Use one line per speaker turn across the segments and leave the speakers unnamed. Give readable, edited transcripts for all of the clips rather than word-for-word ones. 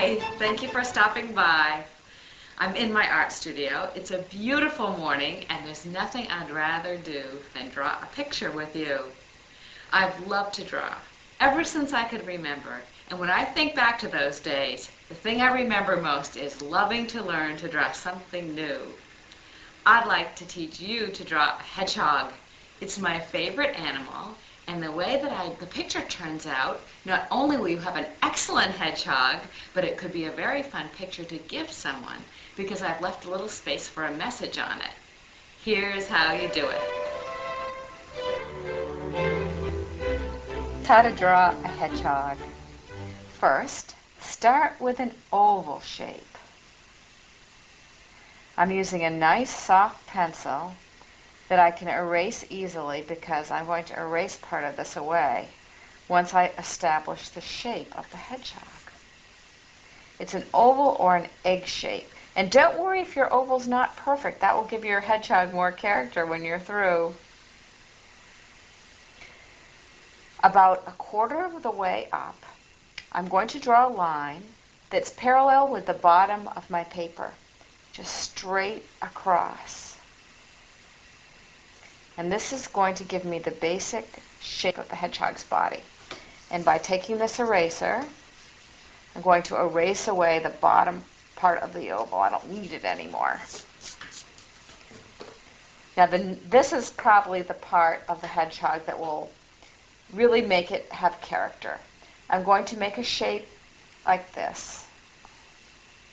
Hi, thank you for stopping by. I'm in my art studio. It's a beautiful morning and there's nothing I'd rather do than draw a picture with you. I've loved to draw ever since I could remember. And when I think back to those days, the thing I remember most is loving to learn to draw something new. I'd like to teach you to draw a hedgehog. It's my favorite animal, and the way that the picture turns out, not only will you have an excellent hedgehog, but it could be a very fun picture to give someone because I've left a little space for a message on it. Here's how you do it. How to draw a hedgehog. First, start with an oval shape. I'm using a nice soft pencil that I can erase easily because I'm going to erase part of this away once I establish the shape of the hedgehog. It's an oval or an egg shape. And don't worry if your oval's not perfect. That will give your hedgehog more character when you're through. About a quarter of the way up, I'm going to draw a line that's parallel with the bottom of my paper, just straight across. And this is going to give me the basic shape of the hedgehog's body. And by taking this eraser, I'm going to erase away the bottom part of the oval. I don't need it anymore. Now this is probably the part of the hedgehog that will really make it have character. I'm going to make a shape like this.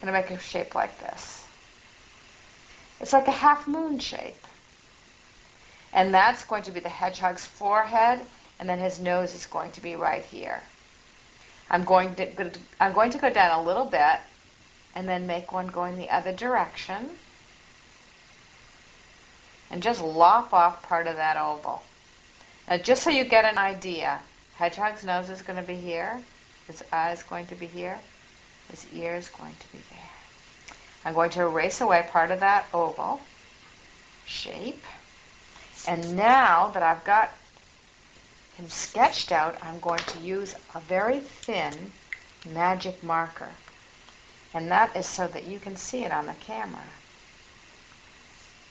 I'm going to make a shape like this. It's like a half moon shape. And that's going to be the hedgehog's forehead, and then his nose is going to be right here. I'm going to go down a little bit and then make one going the other direction and just lop off part of that oval. Now just so you get an idea, hedgehog's nose is going to be here, his eye is going to be here, his ear is going to be there. I'm going to erase away part of that oval shape. And now that I've got him sketched out, I'm going to use a very thin magic marker. And that is so that you can see it on the camera.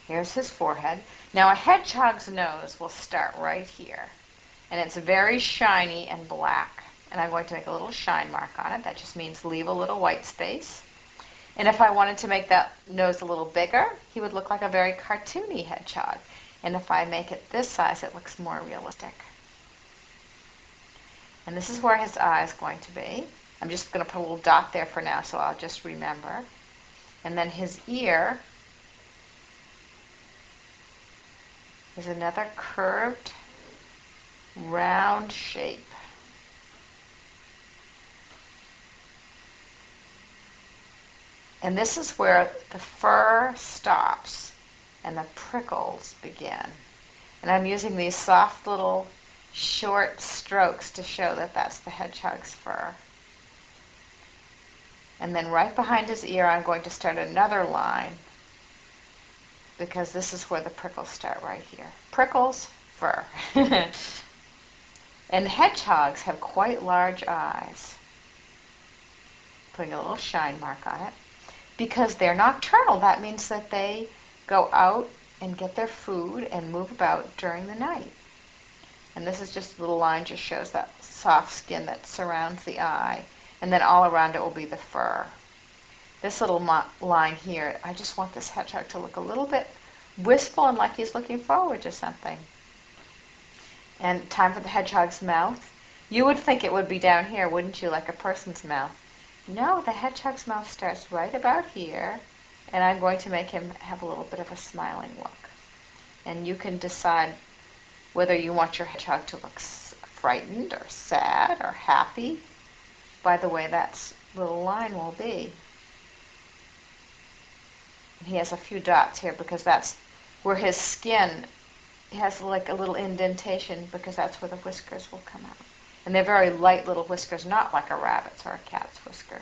Here's his forehead. Now a hedgehog's nose will start right here. And it's very shiny and black. And I'm going to make a little shine mark on it. That just means leave a little white space. And if I wanted to make that nose a little bigger, he would look like a very cartoony hedgehog. And if I make it this size, it looks more realistic. And this is where his eye is going to be. I'm just going to put a little dot there for now so I'll just remember. And then his ear is another curved, round shape. And this is where the fur stops and the prickles begin. And I'm using these soft little short strokes to show that that's the hedgehog's fur. And then right behind his ear I'm going to start another line because this is where the prickles start right here. Prickles, fur. And hedgehogs have quite large eyes. Putting a little shine mark on it. Because they're nocturnal, that means that they go out and get their food and move about during the night. And this is just a little line, just shows that soft skin that surrounds the eye. And then all around it will be the fur. This little line here, I just want this hedgehog to look a little bit wistful and like he's looking forward to something. And time for the hedgehog's mouth. You would think it would be down here, wouldn't you, like a person's mouth? No, the hedgehog's mouth starts right about here, and I'm going to make him have a little bit of a smiling look. And you can decide whether you want your hedgehog to look frightened or sad or happy by the way that little line will be. And he has a few dots here because that's where his skin has like a little indentation because that's where the whiskers will come out. And they're very light little whiskers, not like a rabbit's or a cat's whiskers.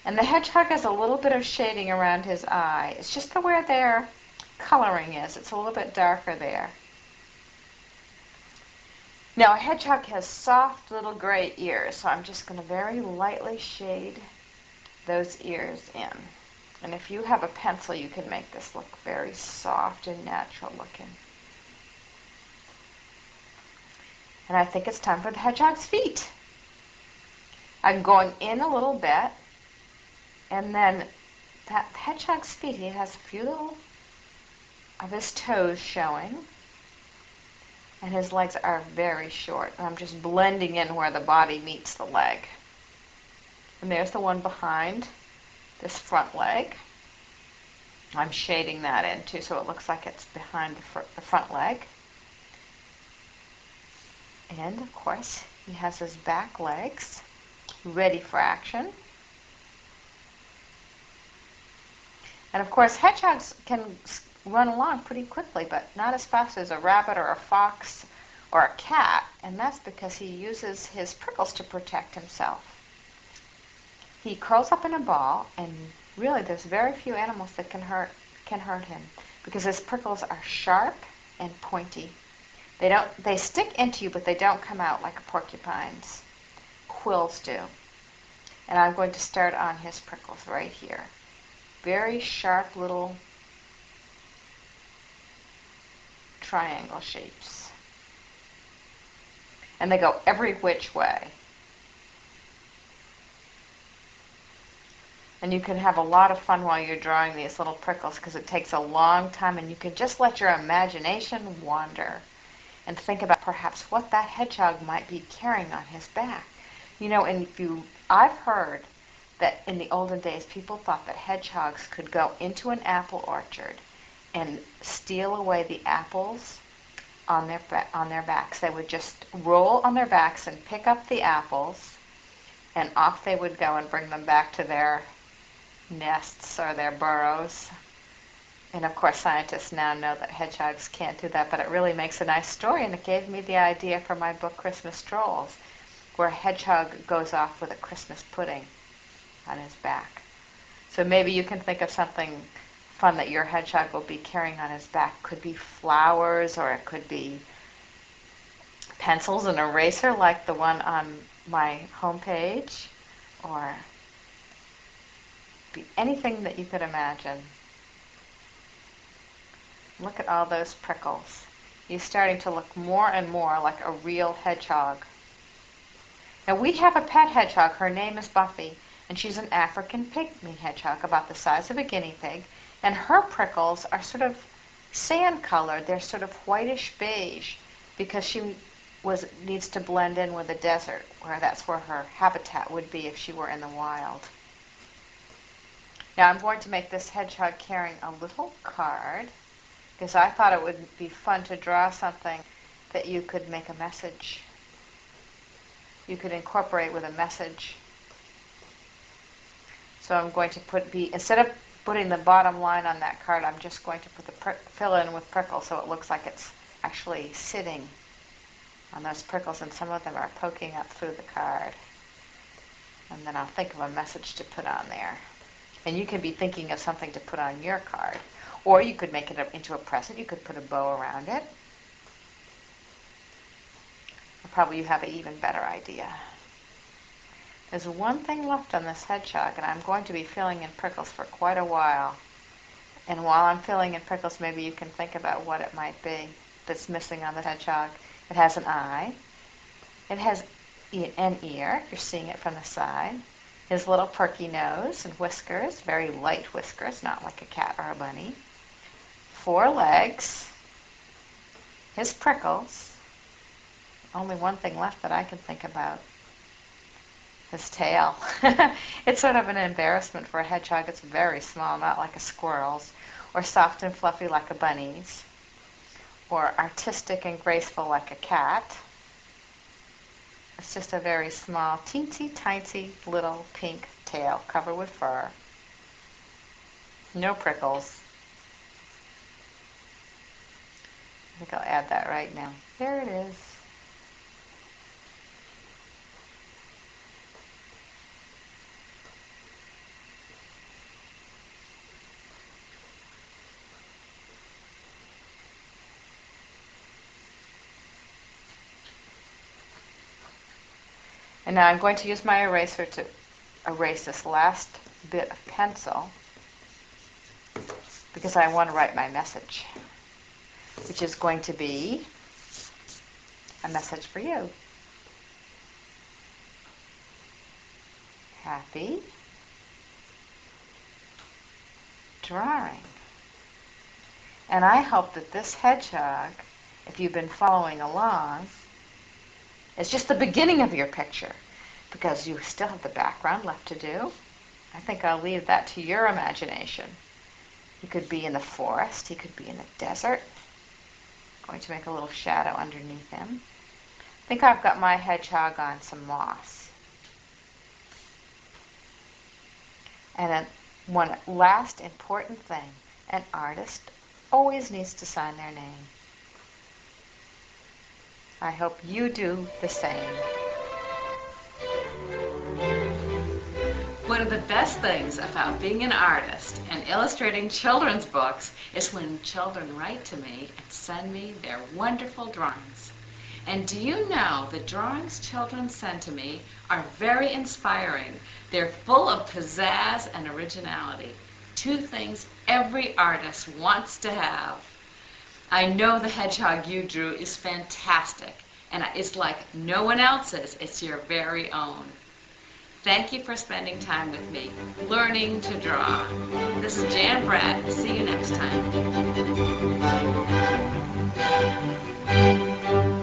And the hedgehog has a little bit of shading around his eye. It's just where their coloring is. It's a little bit darker there. Now a hedgehog has soft little gray ears, so I'm just going to very lightly shade those ears in. And if you have a pencil, you can make this look very soft and natural looking. And I think it's time for the hedgehog's feet. I'm going in a little bit, and then that hedgehog's feet, he has a few little of his toes showing, and his legs are very short. And I'm just blending in where the body meets the leg. And there's the one behind this front leg. I'm shading that in too, so it looks like it's behind the front leg. And of course, he has his back legs ready for action. And of course, hedgehogs can run along pretty quickly, but not as fast as a rabbit or a fox or a cat, and that's because he uses his prickles to protect himself. He curls up in a ball, and really there's very few animals that can hurt him because his prickles are sharp and pointy. They stick into you, but they don't come out like a porcupine's quills do. And I'm going to start on his prickles right here. Very sharp little triangle shapes. And they go every which way. And you can have a lot of fun while you're drawing these little prickles because it takes a long time, and you can just let your imagination wander and think about perhaps what that hedgehog might be carrying on his back. You know, and I've heard that in the olden days people thought that hedgehogs could go into an apple orchard and steal away the apples on their backs. They would just roll on their backs and pick up the apples, and off they would go and bring them back to their nests or their burrows. And of course, scientists now know that hedgehogs can't do that, but it really makes a nice story, and it gave me the idea for my book, Christmas Strolls, where a hedgehog goes off with a Christmas pudding on his back. So maybe you can think of something fun that your hedgehog will be carrying on his back. Could be flowers, or it could be pencils and eraser like the one on my homepage, or be anything that you could imagine. Look at all those prickles. He's starting to look more and more like a real hedgehog. Now we have a pet hedgehog. Her name is Buffy, and she's an African pygmy hedgehog about the size of a guinea pig, and her prickles are sort of sand colored. They're sort of whitish beige because she needs to blend in with the desert, where that's where her habitat would be if she were in the wild. Now I'm going to make this hedgehog carrying a little card because I thought it would be fun to draw something that you could make a message. You could incorporate with a message. So I'm going to instead of putting the bottom line on that card, I'm just going to fill in with prickles so it looks like it's actually sitting on those prickles, and some of them are poking up through the card. And then I'll think of a message to put on there. And you can be thinking of something to put on your card. Or you could make it into a present. You could put a bow around it. Or probably you have an even better idea. There's one thing left on this hedgehog, and I'm going to be filling in prickles for quite a while. And while I'm filling in prickles, maybe you can think about what it might be that's missing on the hedgehog. It has an eye. It has an ear, if you're seeing it from the side. His little perky nose and whiskers, very light whiskers, not like a cat or a bunny. 4 legs. His prickles. Only one thing left that I can think about. His tail. It's sort of an embarrassment for a hedgehog. It's very small, not like a squirrel's, or soft and fluffy like a bunny's, or artistic and graceful like a cat. It's just a very small, teensy tiny little pink tail covered with fur. No prickles. I think I'll add that right now. There it is. And now I'm going to use my eraser to erase this last bit of pencil because I want to write my message, which is going to be a message for you. Happy drawing. And I hope that this hedgehog, if you've been following along, is just the beginning of your picture, because you still have the background left to do. I think I'll leave that to your imagination. He could be in the forest. He could be in the desert. I'm going to make a little shadow underneath him. I think I've got my hedgehog on some moss. And then one last important thing, an artist always needs to sign their name. I hope you do the same. One of the best things about being an artist and illustrating children's books is when children write to me and send me their wonderful drawings. And do you know the drawings children send to me are very inspiring. They're full of pizzazz and originality, two things every artist wants to have. I know the hedgehog you drew is fantastic, and it's like no one else's. It's your very own. Thank you for spending time with me, learning to draw. This is Jan Bratt. See you next time.